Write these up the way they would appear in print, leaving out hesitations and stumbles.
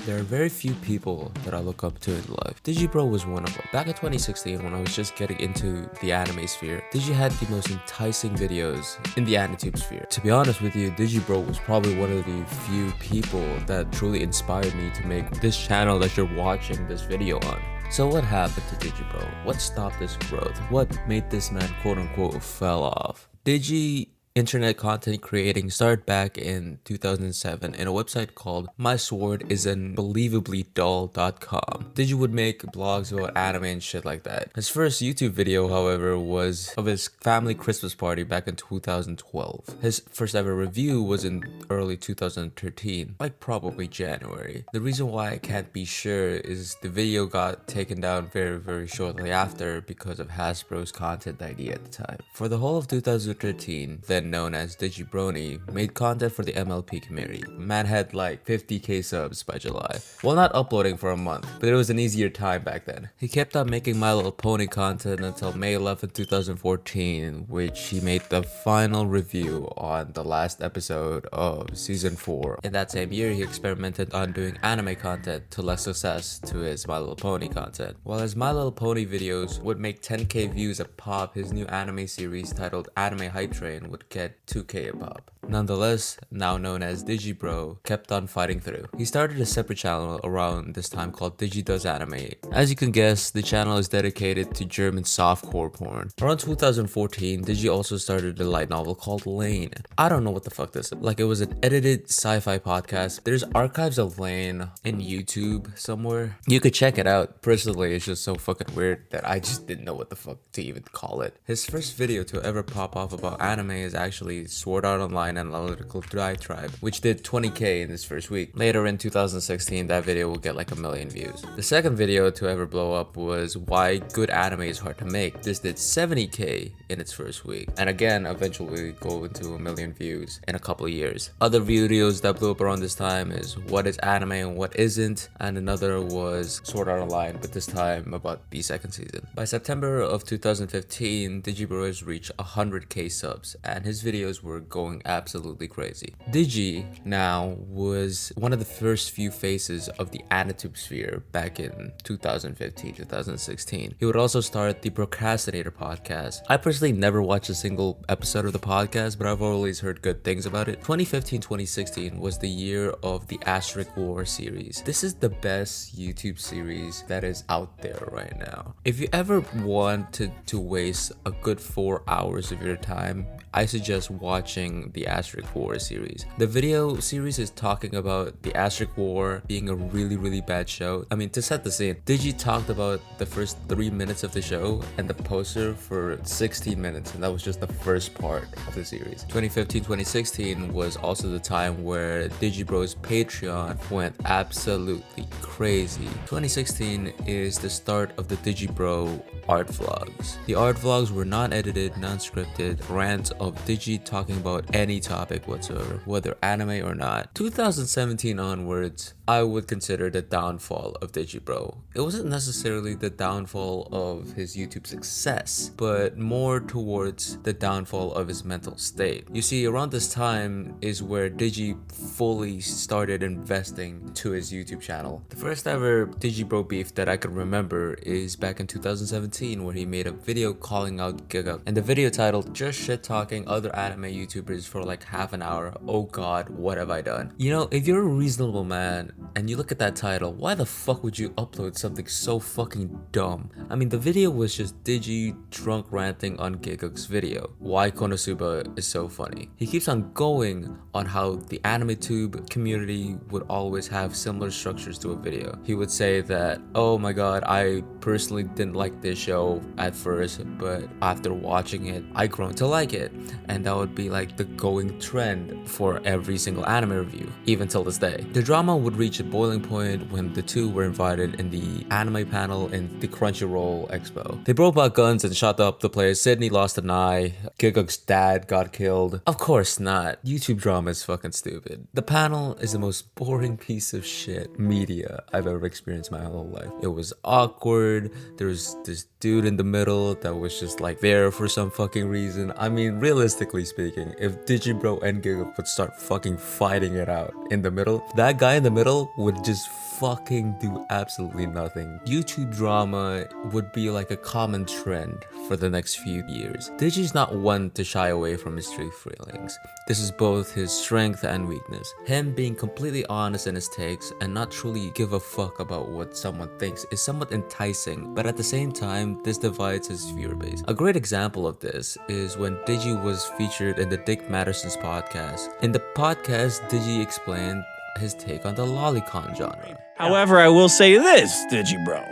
There are very few people that I look up to in life. Digibro was one of them. Back in 2016, when I was just getting into the anime sphere, Digi had the most enticing videos in the AniTube sphere. To be honest with you, Digibro was probably one of the few people that truly inspired me to make this channel that you're watching this video on. So what happened to Digibro? What stopped this growth? What made this man quote unquote fell off? Digi internet content creating started back in 2007 in a website called myswordisunbelievablydull.com. Digi would make blogs about anime and shit like that. His first YouTube video, however, was of his family Christmas party back in 2012. His first ever review was in early 2013, like probably January. The reason why I can't be sure is the video got taken down very shortly after because of Hasbro's content ID at the time. For the whole of 2013, then known as Digibroni, made content for the MLP community. Man had like 50k subs by July. Well, not uploading for a month, but it was an easier time back then. He kept on making My Little Pony content until May 11, 2014, which he made the final review on the last episode of season 4. In that same year, he experimented on doing anime content to less success to his My Little Pony content. While his My Little Pony videos would make 10k views a pop, his new anime series titled Anime Hype Train would get 2k a pop. Nonetheless, now known as Digibro, kept on fighting through. He started a separate channel around this time called Digi Does Anime. As you can guess, the channel is dedicated to German softcore porn. Around 2014, Digi also started a light novel called Lane. I don't know what the fuck this is. Like, it was an edited sci-fi podcast. There's archives of Lane in YouTube somewhere. You could check it out. Personally, it's just so fucking weird that I just didn't know what the fuck to even call it. His first video to ever pop off about anime is actually Sword Art Online Analytical Diatribe, which did 20k in its first week. Later in 2016, that video will get like 1 million views. The second video to ever blow up was Why Good Anime is Hard to Make. This did 70k in its first week, and again eventually go into 1 million views in a couple of years. Other videos that blew up around this time is What is Anime and What Isn't, and another was Sword Art Online, but this time about the second season. By September of 2015, Digibro has reached 100k subs, and his videos were going absolutely crazy. Digi now was one of the first few faces of the AniTube sphere back in 2015-2016. He would also start the Procrastinator podcast. I personally never watched a single episode of the podcast, but I've always heard good things about it. 2015-2016 was the year of the Asterisk War series. This is the best YouTube series that is out there right now. If you ever wanted to waste a good 4 hours of your time, I suggest watching the Asterisk War series. The video series is talking about the Asterisk War being a really bad show. I mean, to set the scene, Digi talked about the first 3 minutes of the show and the poster for 16 minutes, and that was just the first part of the series. 2015-2016 was also the time where Digibro's Patreon went absolutely crazy. 2016 is the start of the Digibro art vlogs. The art vlogs were non-edited, non-scripted rants of Digi talking about any topic whatsoever, whether anime or not. 2017 onwards, I would consider the downfall of Digibro. It wasn't necessarily the downfall of his YouTube success, but more towards the downfall of his mental state. You see, around this time is where Digi fully started investing to his YouTube channel. The first ever Digibro beef that I can remember is back in 2017, where he made a video calling out Giga, and the video titled Just Shit Talking Other Anime YouTubers for like half an hour. Oh god, what have I done? You know, if you're a reasonable man and you look at that title, why the fuck would you upload something so fucking dumb? I mean, the video was just Digi drunk ranting on Giguk's video. Why Konosuba is so funny. He keeps on going on how the AnimeTube community would always have similar structures to a video. He would say that, oh my god, I personally didn't like this show at first, but after watching it, I grown to like it. And that would be like the going trend for every single anime review, even till this day. The drama would reach a boiling point when the two were invited in the anime panel in the Crunchyroll Expo. They broke out guns and shot up the place. Sydney lost an eye. Giguk's dad got killed. Of course not. YouTube drama is fucking stupid. The panel is the most boring piece of shit media I've ever experienced my whole life. It was awkward. There was this dude in the middle that was just like there for some fucking reason. I mean, realistically speaking, if Digibro and Giguk would start fucking fighting it out in the middle, that guy in the middle would just fucking do absolutely nothing. YouTube drama would be like a common trend for the next few years. Digi's not one to shy away from his true feelings. This is both his strength and weakness. Him being completely honest in his takes and not truly give a fuck about what someone thinks is somewhat enticing, but at the same time, this divides his viewer base. A great example of this is when Digi was featured in the Dick Matterson's podcast. In the podcast, Digi explained his take on the lolicon genre. However, I will say this, Digibro.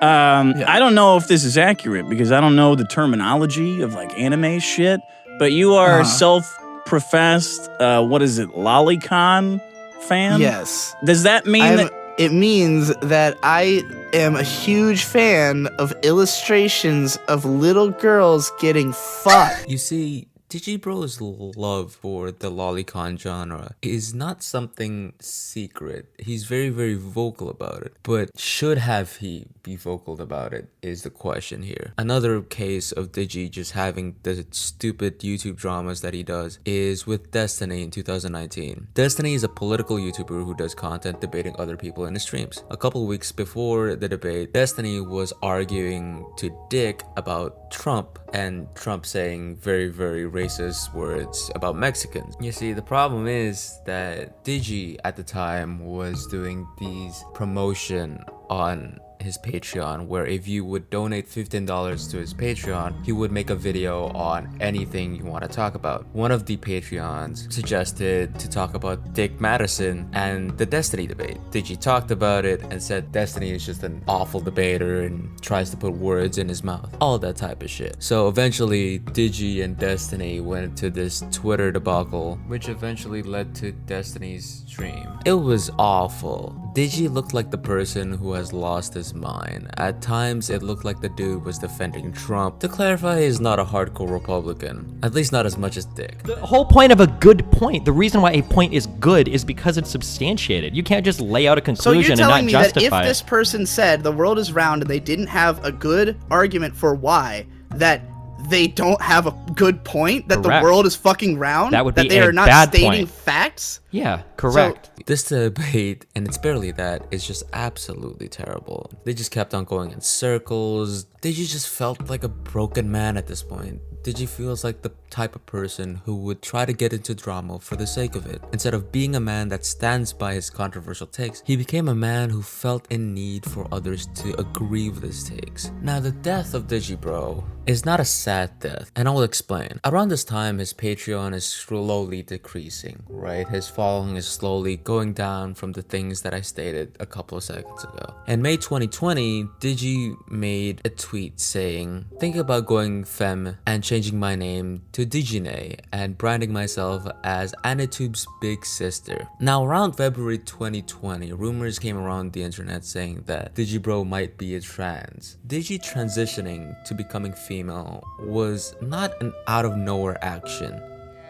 I don't know if this is accurate because I don't know the terminology of like anime shit, but you are self-professed, lolicon fan? Yes. Does that mean that... It means that I am a huge fan of illustrations of little girls getting fucked. You see, Digibro's love for the lolicon genre is not something secret. He's very, very vocal about it. But should have he be vocal about it is the question here. Another case of Digi just having the stupid YouTube dramas that he does is with Destiny in 2019. Destiny is a political YouTuber who does content debating other people in his streams. A couple weeks before the debate, Destiny was arguing to Dick about Trump, and Trump saying very, very racist words about Mexicans. You see, the problem is that Digi at the time was doing these promotion on his Patreon, where if you would donate $15 to his Patreon, he would make a video on anything you want to talk about. One of the Patreons suggested to talk about Dick Matterson and the Destiny debate. Digi talked about it and said Destiny is just an awful debater and tries to put words in his mouth. All that type of shit. So eventually, Digi and Destiny went to this Twitter debacle, which eventually led to Destiny's stream. It was awful. Digi looked like the person who has lost his mind. At times, it looked like the dude was defending Trump. To clarify, he's not a hardcore Republican. At least not as much as Dick. The whole point of a good point, the reason why a point is good is because it's substantiated. You can't just lay out a conclusion and not justify it. So you're telling me that if this person said the world is round and they didn't have a good argument for why, that they don't have a good point, that Correct. the world is fucking round, that would be that they a are not bad stating point. facts? Yeah, correct. This debate, and it's barely that, is just absolutely terrible. They just kept on going in circles. Digi just felt like a broken man at this point. Digi feels like the type of person who would try to get into drama for the sake of it. Instead of being a man that stands by his controversial takes, he became a man who felt in need for others to agree with his takes. Now, the death of Digibro is not a sad death, and I will explain. Around this time, his Patreon is slowly decreasing, right? His following is slowly going down from the things that I stated a couple of seconds ago. In May 2020, Digi made a tweet saying, "Think about going femme and changing my name to Digine and branding myself as Anitube's big sister." Now, around February 2020, rumors came around the internet saying that Digibro might be a trans. Digi transitioning to becoming female was not an out of nowhere action.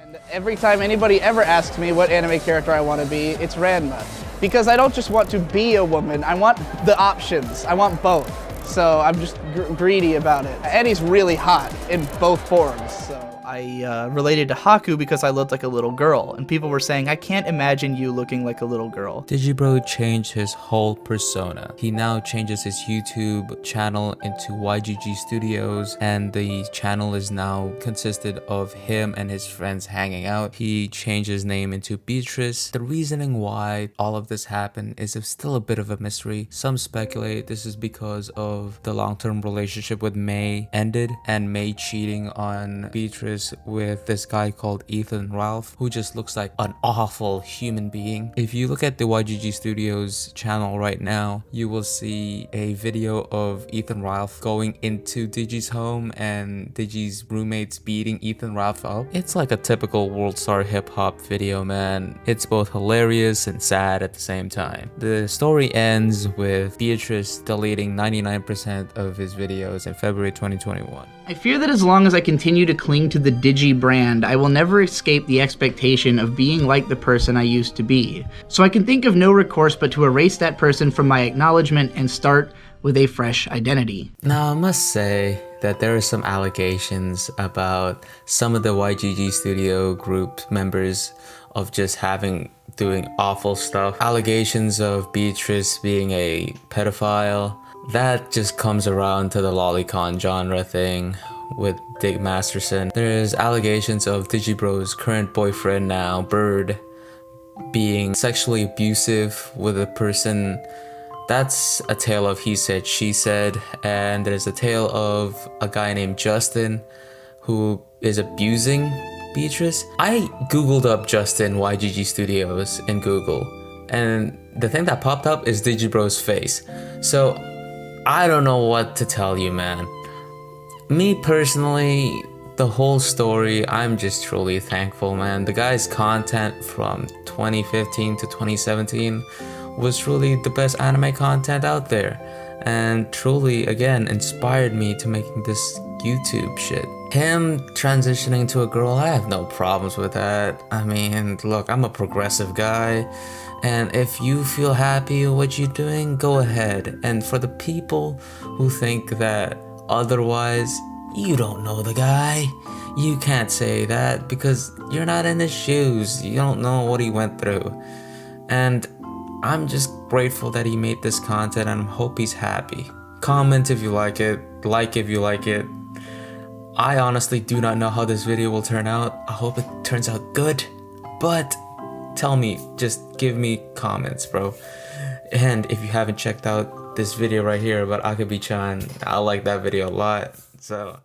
And every time anybody ever asks me what anime character I want to be, it's Ranma. Because I don't just want to be a woman, I want the options. I want both. So I'm just greedy about it. And he's really hot in both forms, so. I related to Haku because I looked like a little girl, and people were saying, I can't imagine you looking like a little girl. Digibro changed his whole persona. He now changes his YouTube channel into YGG Studios, and the channel is now consisted of him and his friends hanging out. He changed his name into Beatrice. The reasoning why all of this happened is still a bit of a mystery. Some speculate this is because of the long-term relationship with May ended, and May cheating on Beatrice with this guy called Ethan Ralph, who just looks like an awful human being. If you look at the YGG Studios channel right now, you will see a video of Ethan Ralph going into Digi's home and Digi's roommates beating Ethan Ralph up. It's like a typical World Star hip hop video, man. It's both hilarious and sad at the same time. The story ends with Beatrice deleting 99% of his videos in February 2021. I fear that as long as I continue to cling to the Digi brand, I will never escape the expectation of being like the person I used to be. So I can think of no recourse but to erase that person from my acknowledgement and start with a fresh identity. Now, I must say that there are some allegations about some of the YGG Studio group members of just having doing awful stuff. Allegations of Beatrice being a pedophile. That just comes around to the lolicon genre thing with Dick Masterson. There's allegations of Digibro's current boyfriend now, Bird, being sexually abusive with a person. That's a tale of he said, she said. And there's a tale of a guy named Justin who is abusing Beatrice. I googled up Justin YGG Studios in Google, and the thing that popped up is Digibro's face. So I don't know what to tell you, man. Me personally, the whole story, I'm just truly thankful, man. The guy's content from 2015 to 2017 was truly the best anime content out there, and truly, again, inspired me to making this YouTube shit. Him transitioning to a girl, I have no problems with that. I mean, look, I'm a progressive guy, and if you feel happy with what you're doing, go ahead. And for the people who think that otherwise, you don't know the guy. You can't say that because you're not in his shoes. You don't know what he went through. And I'm just grateful that he made this content, and I hope he's happy. Comment if you like it, like if you like it. I honestly do not know how this video will turn out. I hope it turns out good, but tell me, just give me comments, bro. And if you haven't checked out this video right here about Akabe-chan, I like that video a lot, so